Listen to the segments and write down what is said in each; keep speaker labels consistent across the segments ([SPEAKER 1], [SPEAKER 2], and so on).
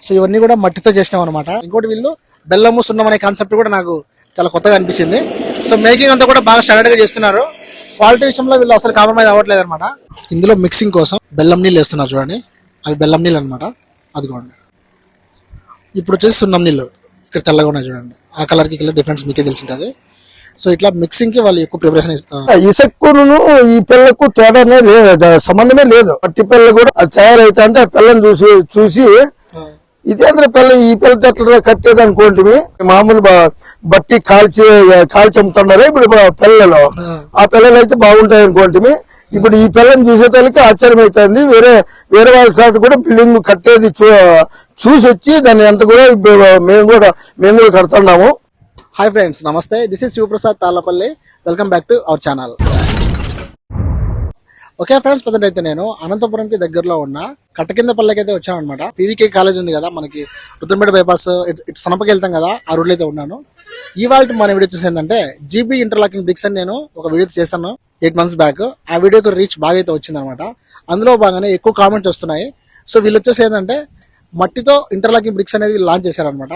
[SPEAKER 1] So ఇవన్నీ కూడా మట్టితో చేసినాం అనమాట. ఇంకోటి వీళ్ళు బెల్లము సున్నం అనే కాన్సెప్ట్ కూడా నాకు చాలా కొత్తగా అనిపించింది. సో మేకింగ్ అంతా కూడా బాగా స్టాండర్డ్ గా చేస్తున్నారు. క్వాలిటీ విషయంలో వీళ్ళు అసలు కాంప్రమైజ్ అవ్వట్లేదు అనమాట. ఇందులో మిక్సింగ్ కోసం బెల్లం నీళ్ళు వేస్తున్నారు చూడండి, అవి బెల్లం నీళ్ళు అనమాట. అదిగోండి. ఇప్పుడు వచ్చేసి సున్నం నీళ్ళు ఇక్కడ తెల్లగా ఉన్నాయి చూడండి, ఆ కలర్ కి కలర్ డిఫరెన్స్ మీకే తెలిసి ఉంటుంది. సో ఇట్లా మిక్సింగ్ కి వాళ్ళు ఎక్కువ ప్రిపరేషన్ ఇస్తారు.
[SPEAKER 2] ఇసక్కును ఈ పిల్లకు తేడానే లేదు, సంబంధమే లేదు. మట్టి పిల్ల కూడా తయారైతే అంటే ఆ పిల్లని చూసి ఇదేంద్ర పిల్ల ఈ పిల్లతో ఎట్లా కట్టేది అనుకోండి. మామూలు బట్టి కాల్చి అమ్ముతున్నారు ఇప్పుడు పిల్లలు. ఆ పిల్లలు అయితే బాగుంటాయి అనుకోండి. ఇప్పుడు ఈ పిల్లని చూసేదానికి ఆశ్చర్యం అవుతుంది. వేరే వాళ్ళ చోట కూడా బిల్డింగ్ కట్టేది చూసి వచ్చి దాన్ని ఎంత కూడా మేము కూడా కడుతున్నాము.
[SPEAKER 1] హాయ్ ఫ్రెండ్స్, నమస్తే. This is Shivaprasad Tallapalli. Welcome back to our channel. Okay friends, present అయితే నేను అనంతపురంకి దగ్గరలో ఉన్న కట్టకిందపల్లికి అయితే వచ్చాను అనమాట. పీవీకే కాలేజ్ ఉంది కదా మనకి, రుద్రంపేట బైపాస్ ఇటు సనపకి వెళ్తాం కదా, ఆ రోడ్లో అయితే ఉన్నాను. ఇవాళ మన వీడియో వచ్చేసి ఏంటంటే జీబీ ఇంటర్లాకింగ్ బ్రిక్స్ అని నేను ఒక వీడియో చేశాను 8 months బ్యాక్. ఆ వీడియోకి రీచ్ బాగా అయితే వచ్చింది అనమాట. అందులో బాగానే ఎక్కువ కామెంట్స్ వస్తున్నాయి. సో వీళ్ళు వచ్చేసి ఏంటంటే మట్టితో ఇంటర్లాకింగ్ బ్రిక్స్ అనేది వీళ్ళు లాంచ్ చేశారనమాట.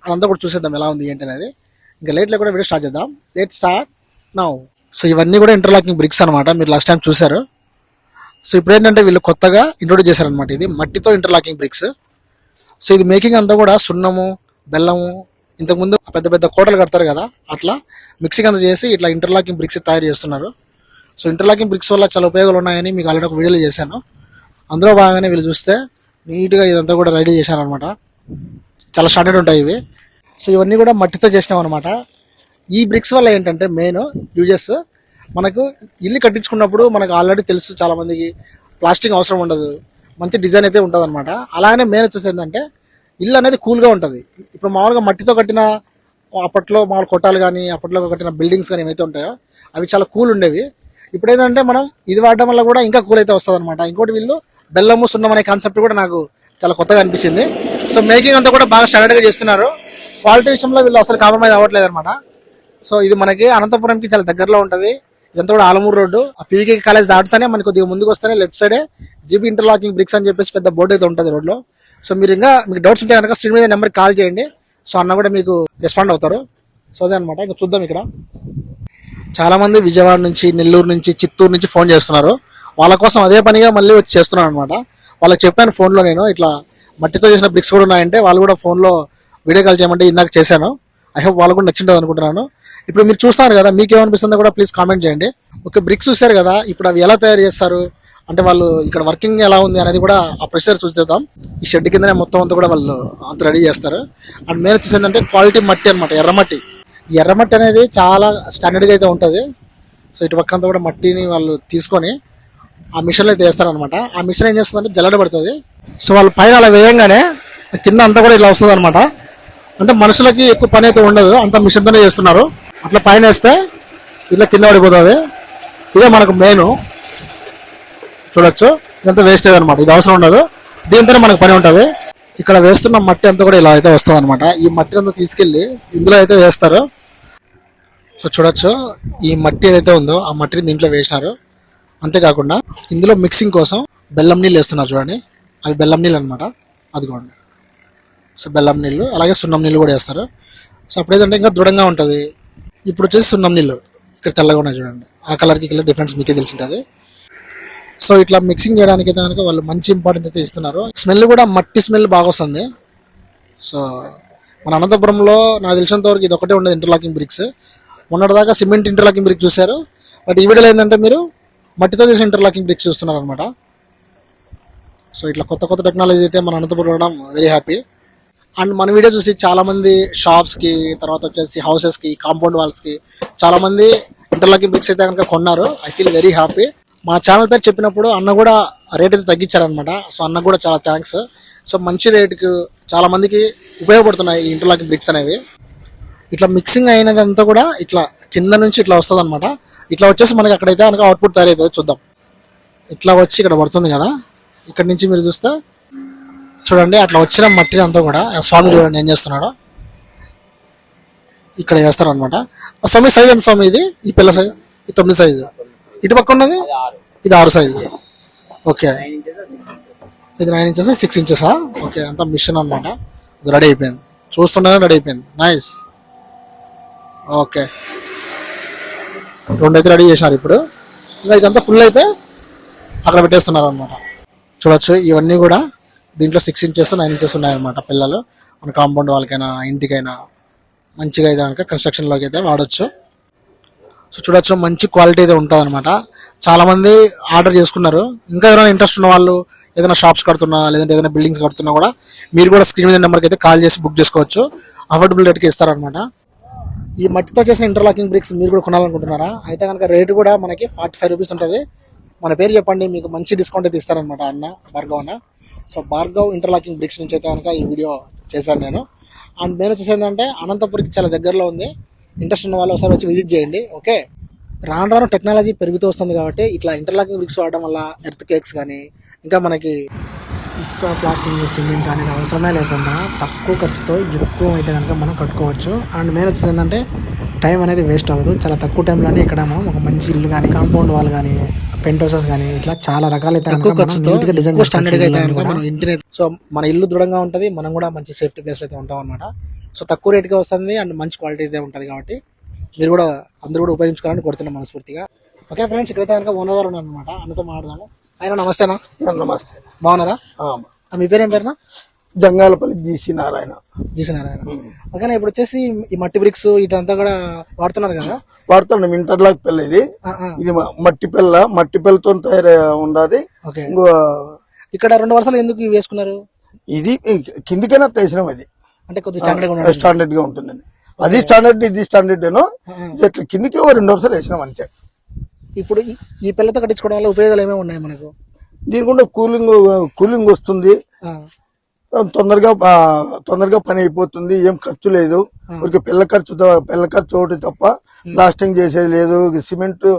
[SPEAKER 1] అదంతా కూడా చూసేద్దాం ఎలా ఉంది ఏంటి అనేది. ఇంకా లేట్ లేకుండా వీడియో స్టార్ట్ చేద్దాం. Let start now. సో ఇవన్నీ కూడా ఇంటర్లాకింగ్ బ్రిక్స్ అనమాట, మీరు లాస్ట్ టైం చూసారు. సో ఇప్పుడు ఏంటంటే వీళ్ళు కొత్తగా ఇంట్రొడ్యూస్ చేశారనమాట, ఇది మట్టితో ఇంటర్లాకింగ్ బ్రిక్స్. సో ఇది మేకింగ్ అంతా కూడా సున్నము, బెల్లము, ఇంతకుముందు పెద్ద పెద్ద కోటలు కడతారు కదా, అట్లా మిక్సింగ్ అంతా చేసి ఇట్లా ఇంటర్లాకింగ్ బ్రిక్స్ తయారు చేస్తున్నారు. సో ఇంటర్లాకింగ్ బ్రిక్స్ వల్ల చాలా ఉపయోగాలు ఉన్నాయని మీకు ఆల్రెడీ ఒక వీడియోలో చేశాను. అందులో భాగంగానే వీళ్ళు చూస్తే నీట్గా ఇదంతా కూడా రెడీ చేశారనమాట. చాలా స్టాండర్డ్ ఉంటాయి ఇవి. సో ఇవన్నీ కూడా మట్టితో చేసినాం అనమాట. ఈ బ్రిక్స్ వల్ల ఏంటంటే మెయిన్ యూజెస్, మనకు ఇల్లు కట్టించుకున్నప్పుడు మనకు ఆల్రెడీ తెలుసు చాలా మందికి ప్లాస్టింగ్ అవసరం ఉండదు, మంచి డిజైన్ అయితే ఉంటుంది అనమాట. అలానే మెయిన్ వచ్చేసి ఏంటంటే ఇల్లు అనేది కూల్గా ఉంటుంది. ఇప్పుడు మామూలుగా మట్టితో కట్టిన అప్పట్లో మామూలు కొట్టాలు కానీ అప్పట్లో కట్టిన బిల్డింగ్స్ కానీ ఏమైతే ఉంటాయో అవి చాలా కూల్ ఉండేవి. ఇప్పుడు ఏంటంటే మనం ఇది వాడడం వల్ల కూడా ఇంకా కూల్ అయితే వస్తుంది అనమాట. ఇంకోటి వీళ్ళు బెల్లము సున్నం అనే కాన్సెప్ట్ కూడా నాకు చాలా కొత్తగా అనిపించింది. సో మేకింగ్ అంతా కూడా బాగా స్టాండర్డ్గా చేస్తున్నారు. క్వాలిటీ విషయంలో వీళ్ళు అసలు కాంప్రమైజ్ అవ్వట్లేదు అనమాట. సో ఇది మనకి అనంతపురంకి చాలా దగ్గరలో ఉంటుంది. ఇదంతా కూడా ఆలమూరు రోడ్డు. ఆ పీవీకే కాలేజ్ దాటుతానే మనకి కొద్దిగా ముందుకు వస్తేనే లెఫ్ట్ సైడే జీబీ ఇంటర్లాకింగ్ బ్రిక్స్ అని చెప్పేసి పెద్ద బోర్డు అయితే ఉంటుంది రోడ్లో. సో మీరు ఇంకా మీకు డౌట్స్ ఉంటే కనుక స్క్రీన్ మీద నెంబర్కి కాల్ చేయండి. సో అన్న కూడా మీకు రెస్పాండ్ అవుతారు. సో అదే అనమాట. ఇంకా చూద్దాం. ఇక్కడ చాలా మంది విజయవాడ నుంచి, నెల్లూరు నుంచి, చిత్తూరు నుంచి ఫోన్ చేస్తున్నారు. వాళ్ళ కోసం అదే పనిగా మళ్ళీ వచ్చి చేస్తున్నాను అనమాట. వాళ్ళకి చెప్పాను ఫోన్లో, నేను ఇట్లా మట్టితో చేసిన బ్రిక్స్ కూడా ఉన్నాయంటే వాళ్ళు కూడా ఫోన్లో వీడియో కాల్ చేయమంటే ఇందాక చేశాను. ఐ హోప్ వాళ్ళు కూడా నచ్చింటుంది అనుకుంటున్నాను. ఇప్పుడు మీరు చూస్తున్నారు కదా, మీకు ఏమనిపిస్తుందో కూడా ప్లీజ్ కామెంట్ చేయండి. ఓకే, బ్రిక్స్ చూసారు కదా, ఇప్పుడు అవి ఎలా తయారు చేస్తారు అంటే వాళ్ళు ఇక్కడ వర్కింగ్ ఎలా ఉంది అనేది కూడా ఆ ప్రెషర్ చూసేద్దాం. ఈ షెడ్ కిందనే మొత్తం అంతా కూడా వాళ్ళు అంత రెడీ చేస్తారు. అండ్ మెయిన్ వచ్చేసి ఏంటంటే క్వాలిటీ మట్టి అనమాట, ఎర్రమట్టి. ఈ ఎర్రమట్టి అనేది చాలా స్టాండర్డ్గా అయితే ఉంటుంది. సో ఇటు పక్క అంతా కూడా మట్టిని వాళ్ళు తీసుకొని ఆ మిషన్లో అయితే వేస్తారనమాట. ఆ మిషన్ ఏం చేస్తుందంటే జల్లడ పడుతుంది. సో వాళ్ళు పైన అలా వేయంగానే కింద అంతా కూడా ఇలా వస్తుంది అనమాట. అంటే మనుషులకి ఎక్కువ పని అయితే ఉండదు, అంతా మిషన్తోనే చేస్తున్నారు. అట్లా పైన వేస్తే ఇట్లా కింద పడిపోతుంది. ఇదే మనకు మెయిన్ చూడొచ్చు. ఇదంతా వేస్టేజ్ అనమాట, ఇది అవసరం ఉండదు, దీంతోనే మనకు పని ఉంటుంది. ఇక్కడ వేస్తున్న మట్టి అంతా కూడా ఇలా అయితే వస్తుంది అనమాట. ఈ మట్టి అంతా తీసుకెళ్ళి ఇందులో అయితే వేస్తారు. సో చూడొచ్చు, ఈ మట్టి ఏదైతే ఉందో ఆ మట్టిని దీంట్లో వేసినారు. అంతేకాకుండా ఇందులో మిక్సింగ్ కోసం బెల్లం నీళ్ళు వేస్తున్నారు చూడండి, అవి బెల్లం నీళ్ళు అనమాట. అదిగోండి. సో బెల్లం నీళ్ళు అలాగే సున్నం నీళ్ళు కూడా వేస్తారు. సో అప్పుడేదంటే ఇంకా దృఢంగా ఉంటుంది. ఇప్పుడు వచ్చేసి సున్నం నీళ్ళు ఇక్కడ తెల్లగా ఉన్నాయి చూడండి, ఆ కలర్కి కలర్ డిఫరెన్స్ మీకే తెలిసి ఉంటుంది. సో ఇట్లా మిక్సింగ్ చేయడానికి అయితే కనుక వాళ్ళు మంచి ఇంపార్టెన్స్ అయితే ఇస్తున్నారు. స్మెల్ కూడా మట్టి స్మెల్ బాగా వస్తుంది. సో మన అనంతపురంలో నాకు తెలిసినంత వరకు ఇది ఒకటే ఉండదు ఇంటర్లాకింగ్ బ్రిక్స్. మొన్నటిదాకా సిమెంట్ ఇంటర్లాకింగ్ బ్రిక్ చూశారు, బట్ ఈ వీడియోలో ఏంటంటే మీరు మట్టితో చేసిన ఇంటర్లాకింగ్ బ్రిక్స్ చూస్తున్నారు అనమాట. సో ఇట్లా కొత్త కొత్త టెక్నాలజీ అయితే మన అనంతపురం ఉండడం వెరీ హ్యాపీ. అండ్ మన వీడియో చూసి చాలామంది షాప్స్కి, తర్వాత వచ్చేసి హౌసెస్కి, కాంపౌండ్ వాల్స్కి చాలామంది ఇంటర్లాకింగ్ బ్రిక్స్ అయితే కనుక కొన్నారు. I feel very happy. మా ఛానల్ పేరు చెప్పినప్పుడు అన్న కూడా రేట్ అయితే తగ్గించారనమాట. సో అన్న కూడా చాలా థ్యాంక్స్. సో మంచి రేటుకి చాలా మందికి ఉపయోగపడుతున్నాయి ఈ ఇంటర్లాకింగ్ బ్రిక్స్ అనేవి. ఇట్లా మిక్సింగ్ అయినది అంతా కూడా ఇట్లా కింద నుంచి ఇట్లా వస్తుంది అనమాట. ఇట్లా వచ్చేసి మనకి అక్కడైతే కనుక అవుట్పుట్ తయారవుతుంది. చూద్దాం. ఇట్లా వచ్చి ఇక్కడ పడుతుంది కదా, ఇక్కడ నుంచి మీరు చూస్తే చూడండి అట్లా వచ్చిన మట్టి అంతా కూడా స్వామి చూడండి ఏం చేస్తున్నాడో ఇక్కడ వేస్తారు అనమాట. స్వామి సైజ్ ఎంత స్వామి? ఇది ఈ పిల్ల సైజ్ ఈ 9 సైజు, ఇటు పక్క ఉన్నది ఇది 6 సైజు. ఓకే, ఇది 9 ఇంచెస్ 6 ఇంచెస్. ఓకే, అంతా మిషన్ అనమాట. ఇది రెడీ అయిపోయింది, చూస్తున్నానే రెడీ అయిపోయింది. నైస్. ఓకే, 2 అయితే రెడీ చేసినారు. ఇప్పుడు ఇంకా ఇదంతా ఫుల్ అయితే అక్కడ పెట్టేస్తున్నారు అనమాట. చూడొచ్చు ఇవన్నీ కూడా దీంట్లో 6 ఇంచెస్ 9 ఇంచెస్ ఉన్నాయన్నమాట. పిల్లలు మన కాంపౌండ్ వాళ్ళకైనా ఇంటికైనా మంచిగా అయితే కనుక కన్స్ట్రక్షన్లోకి అయితే వాడచ్చు. సో చూడొచ్చు మంచి క్వాలిటీ అయితే ఉంటుంది అనమాట. చాలా మంది ఆర్డర్ చేసుకున్నారు. ఇంకా ఎవరైనా ఇంట్రెస్ట్ ఉన్న వాళ్ళు ఏదైనా షాప్స్ కడుతున్నా లేదంటే ఏదైనా బిల్డింగ్స్ కడుతున్నా కూడా మీరు కూడా స్క్రీన్ మీద నెంబర్కి అయితే కాల్ చేసి బుక్ చేసుకోవచ్చు. అఫోర్డబుల్ రేట్కి ఇస్తారనమాట. ఈ మట్టితో చేసిన ఇంటర్లాకింగ్ బ్రిక్స్ మీరు కూడా కొనాలనుకుంటున్నారా? అయితే కనుక రేటు కూడా మనకి 45 రూపీస్ ఉంటుంది. మన పేరు చెప్పండి, మీకు మంచి డిస్కౌంట్ అయితే ఇస్తారనమాట అన్న, భార్గవ్ అన్న. సో భార్గవ్ ఇంటర్లాకింగ్ బ్రిక్స్ నుంచి అయితే కనుక ఈ వీడియో చేశాను నేను. అండ్ నేను వచ్చేసి ఏంటంటే అనంతపురికి చాలా దగ్గరలో ఉంది. ఇంట్రెస్ట్ ఉన్న వాళ్ళు ఒకసారి వచ్చి విజిట్ చేయండి. ఓకే, రాను రాను టెక్నాలజీ పెరుగుతూ వస్తుంది కాబట్టి ఇట్లా ఇంటర్లాకింగ్ బ్రిక్స్ వాడడం వల్ల ఎర్త్ కేక్స్ కానీ ఇంకా మనకి ఇసుక ప్లాస్టిక్ సిమెంట్ కానీ అవసరమే లేకుండా తక్కువ ఖర్చుతో ఎక్కువ అయితే కనుక మనం కట్టుకోవచ్చు. అండ్ మెయిన్ వచ్చేసి ఏంటంటే టైం అనేది వేస్ట్ అవ్వదు. చాలా తక్కువ టైంలోనే ఇక్కడ మనం ఒక మంచి ఇల్లు కానీ కాంపౌండ్ వాల్ కానీ పెంట్ హౌసెస్ కానీ ఇట్లా చాలా రకాలైతే డిజైన్ స్టాండర్డ్ అయితే మనం ఇంటిని. సో మన ఇల్లు దృఢంగా ఉంటుంది, మనం కూడా మంచి సేఫ్టీ ప్లేస్ అయితే ఉంటాం అనమాట. సో తక్కువ రేట్గా వస్తుంది అండ్ మంచి క్వాలిటీ అయితే ఉంటుంది కాబట్టి మీరు కూడా అందరూ కూడా ఉపయోగించుకోవాలని కోరుతున్నాం మనస్ఫూర్తిగా. ఓకే ఫ్రెండ్స్, ఇక్కడైతే కనుక ఓనర్ గారు ఉన్నారు అనమాట. ఆయనతో మాట్లాడదాము. ఆయన నమస్తేనా?
[SPEAKER 2] నమస్తే.
[SPEAKER 1] బాగున్నారా? మీ పేరు ఏం పేరునా?
[SPEAKER 2] జంగాలపల్లి జీసీ నారాయణ.
[SPEAKER 1] ఓకేనా. ఇప్పుడు వచ్చేసి ఈ మట్టి బ్రిక్స్ ఇదంతా కూడా వాడుతున్నారు కదా?
[SPEAKER 2] వాడుతున్నాం. ఇంటర్లాక్ పిల్ల ఇది మట్టి పిల్లతో తయారు ఉండాది.
[SPEAKER 1] ఓకే, ఇక్కడ 2 వరుసలు ఎందుకు వేసుకున్నారు?
[SPEAKER 2] ఇది కిందికైనా వేసినాం. అది
[SPEAKER 1] అంటే కొద్దిగా
[SPEAKER 2] స్టాండర్డ్ గా ఉంటుందని. అది స్టాండర్డ్, ఇది స్టాండర్డ్ ఏనో. ఇట్లా కిందికి 2 వరుసలు వేసినాం అంతే.
[SPEAKER 1] ఇప్పుడు ఈ పిల్లతో కట్టించుకోవడం వల్ల ఉపయోగాలు ఏమేమి ఉన్నాయి మనకు?
[SPEAKER 2] దీనికుండా కూలింగ్ వస్తుంది, తొందరగా పని అయిపోతుంది, ఏం ఖర్చు లేదు. ఊరికి పిల్ల ఖర్చు ఒకటి తప్ప ప్లాస్టింగ్ చేసేది లేదు, సిమెంట్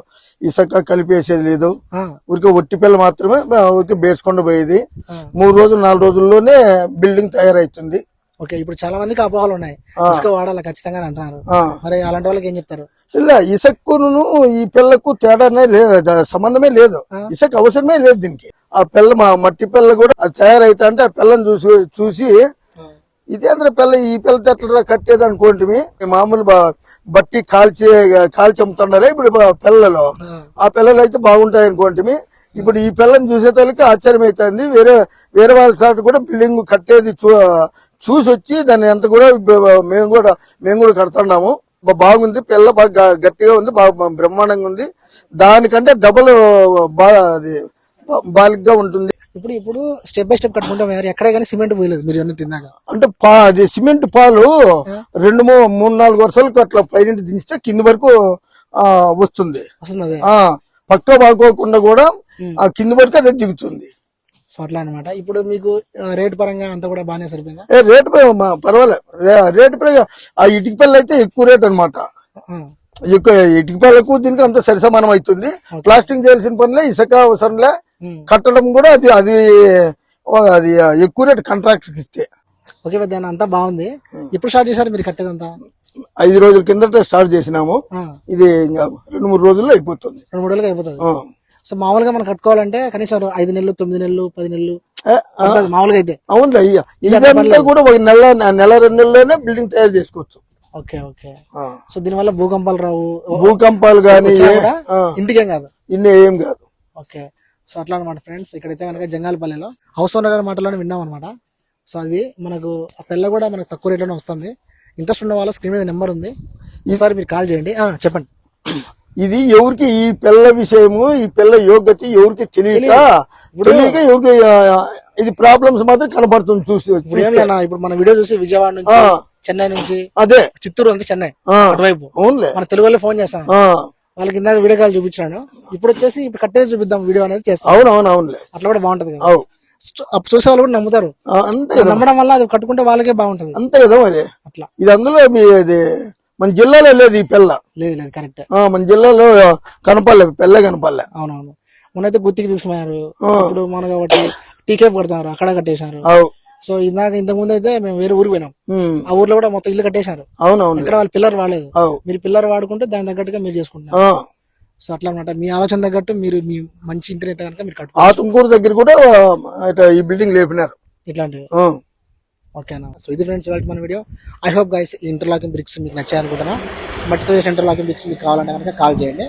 [SPEAKER 2] ఇసుక కలిపేసేది లేదు. ఊరికి ఒట్టి పిల్ల మాత్రమే ఊరికి బేర్చుకుండా పోయేది. 3 రోజులు 4 రోజుల్లోనే బిల్డింగ్ తయారైతుంది.
[SPEAKER 1] ఓకే, ఇప్పుడు చాలా మందికి అపోహలు ఉన్నాయి, ఇసుక వాడాలి ఖచ్చితంగా అంటున్నారు. మరి అలాంటి వాళ్ళకి ఏం చెప్తారు?
[SPEAKER 2] ఇలా ఇసుకను ఈ పిల్లకు తేడానే లేదు, సంబంధమే లేదు. ఇసుక అవసరమే లేదు దీనికి. ఆ పిల్ల మట్టి పిల్ల కూడా తయారైతా అంటే ఆ పిల్లని చూసి ఇదేంద్ర పిల్ల, ఈ పిల్లతో ఎట్లా కట్టేది అనుకోండి. మామూలు బట్టి కాల్చి అమ్ముతున్నారే ఇప్పుడు పిల్లలు. ఆ పిల్లలు అయితే బాగుంటాయి అనుకోండి. ఇప్పుడు ఈ పిల్లని చూసేతలకి ఆశ్చర్యం అవుతుంది. వేరే వాళ్ళ సార్ కూడా బిల్డింగ్ కట్టేది చూసి వచ్చి దాన్ని ఎంత కూడా మేము కూడా కడుతున్నాము. బాగుంది, పిల్ల బాగా గట్టిగా ఉంది, బాగా బ్రహ్మాండంగా ఉంది. దానికంటే డబుల్ బాలిగ్గా ఉంటుంది.
[SPEAKER 1] ఇప్పుడు స్టెప్ బై స్టెప్ కట్టుకుంటాం. ఎక్కడ కానీ సిమెంట్ పోయలేదు మీరు తిన్నాక.
[SPEAKER 2] అంటే అది సిమెంట్ పాలు 2-3-4 వరుసలకు అట్లా పైన దించితే కింది వరకు వస్తుంది. పక్క బాగోకుండా కూడా ఆ కింది వరకు అదే దిగుతుంది.
[SPEAKER 1] సో అట్లా అనమాట. ఇప్పుడు మీకు రేట్ పరంగా అంతా కూడా బాగానే సరిపోయిందా?
[SPEAKER 2] రేట్ పర్వాలేదు. రేట్ పరంగా ఆ ఇటుక పిల్ల అయితే ఎక్కువ రేట్ అనమాట. ఇటుక పిల్లకు దీనికి అంత సరిసమానం అవుతుంది. ప్లాస్టింగ్ చేయాల్సిన పనిలే, ఇసుక అవసరంలే, కట్టడం కూడా అది ఎక్కువ రేట్ కాంట్రాక్టర్ ఇస్తే.
[SPEAKER 1] ఓకే, దాని అంతా బాగుంది. ఎప్పుడు స్టార్ట్ చేశారు మీరు కట్టేదంతా?
[SPEAKER 2] 5 రోజుల కిందట స్టార్ట్ చేసినాము. ఇది ఇంకా 2-3 రోజుల్లో అయిపోతుంది.
[SPEAKER 1] 2-3 రోజులుగా అయిపోతుంది. సో మామూలుగా మనం కట్టుకోవాలంటే కనీసం 5 నెలలు 9 నెలలు 10 నెలలు మామూలుగా అయితే.
[SPEAKER 2] అవునులే అయ్యా, ఇదంతా కూడా ఒక నెల 2 నెలల్లోనే బిల్డింగ్ తయారు చేసుకోవచ్చు.
[SPEAKER 1] Okay okay. సో దీనివల్ల భూకంపాలు రావు,
[SPEAKER 2] భూకంపాలు కానీ
[SPEAKER 1] ఇంటికేం కాదు,
[SPEAKER 2] ఏం కాదు.
[SPEAKER 1] ఓకే. సో అట్లా అనమాట ఫ్రెండ్స్. ఇక్కడైతే కనుక జంగాలపల్లిలో హౌస్ ఓనర్ గారి మాటలోనే విన్నాం అనమాట. సో అది మనకు ఆ పిల్ల కూడా మనకు తక్కువ రేట్లోనే వస్తుంది. ఇంట్రెస్ట్ ఉన్న వాళ్ళ స్క్రీన్ మీద నెంబర్ ఉంది, ఈసారి మీరు కాల్ చేయండి. చెప్పండి.
[SPEAKER 2] ఇది ఎవరికి ఈ పిల్ల విషయము, ఈ పిల్ల యోగ్యత ఎవరికి తెలియక ఎవరికి ఇది ప్రాబ్లమ్స్ మాత్రం కనబడుతుంది చూసి.
[SPEAKER 1] ఇప్పుడు మన వీడియో చూసి విజయవాడ నుంచి, చెన్నై నుంచి, అదే చిత్తూరు అంటే చెన్నై అటువైపు మన తెలుగు వాళ్ళు ఫోన్ చేస్తాం. వాళ్ళకి ఇందాక వీడియో కాల్ చూపించాను. ఇప్పుడు వచ్చేసి ఇప్పుడు కట్టేది చూపిద్దాం వీడియో అనేది చేస్తాం.
[SPEAKER 2] అవునవునవునులే,
[SPEAKER 1] అట్లా కూడా బాగుంటది. చూసే వాళ్ళు కూడా నమ్ముతారు. నమ్మడం వల్ల అది కట్టుకుంటే వాళ్ళకే బాగుంటది.
[SPEAKER 2] అంతే కదా మరి. అట్లా ఇది అందులో మన జిల్లాలో లేదు ఈ పిల్ల.
[SPEAKER 1] లేదు కరెక్ట్.
[SPEAKER 2] మన జిల్లాలో కనపడలే, పిల్ల కనపడలే.
[SPEAKER 1] అవునవును. మొన్నైతే గుర్తికి తీసుకున్నారు. ఇప్పుడు మన కాబట్టి టీకే కడతారు, అక్కడ కట్టేశారు. సో ఇంతకు ముందు అయితే మేము వేరే ఊరికి పోయినాం. ఆ ఊర్లో కూడా మొత్తం ఇల్లు కట్టేశారు.
[SPEAKER 2] అవునవును.
[SPEAKER 1] ఇక్కడ వాళ్ళు పిల్లర్ వాడలేదు. మీరు పిల్లర్ వాడుకుంటే దాని తగ్గట్టుగా మీరు చేసుకుంటారు. సో అట్లా అనమాట మీ ఆలోచన తగ్గట్టు మీరు మీ మంచి ఇంటిని అయితే కనుక మీరు కట్టుకో
[SPEAKER 2] ఆతుమకూరు దగ్గర కూడా ఈ బిల్డింగ్ లేపినారు.
[SPEAKER 1] ఇట్లాంటివి.
[SPEAKER 2] ఆ.
[SPEAKER 1] ఓకేనా. సో ఇది ఫ్రెండ్స్ ఇవాళ మన వీడియో. ఐ హోప్ గైస్ ఈ ఇంటర్లాకింగ్ బ్రిక్స్ మీకు నచ్చాయి అనుకుంటున్నా. మట్టితో చేసిన ఇంటర్లాకింగ్ బ్రిక్స్ మీకు కావాలంటే కనుక కాల్ చేయండి.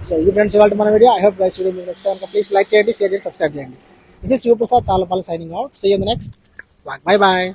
[SPEAKER 1] సో ఇది ఫ్రెండ్స్ ఇవాళ మన video. I hope guys video మీకు నచ్చితే కనుక ప్లీజ్ లైక్ చేయండి, షేర్ చేయండి, సబ్స్క్రైబ్ చేయండి. This is Shivaprasad Talapalli signing out. See you in the next. Bye by.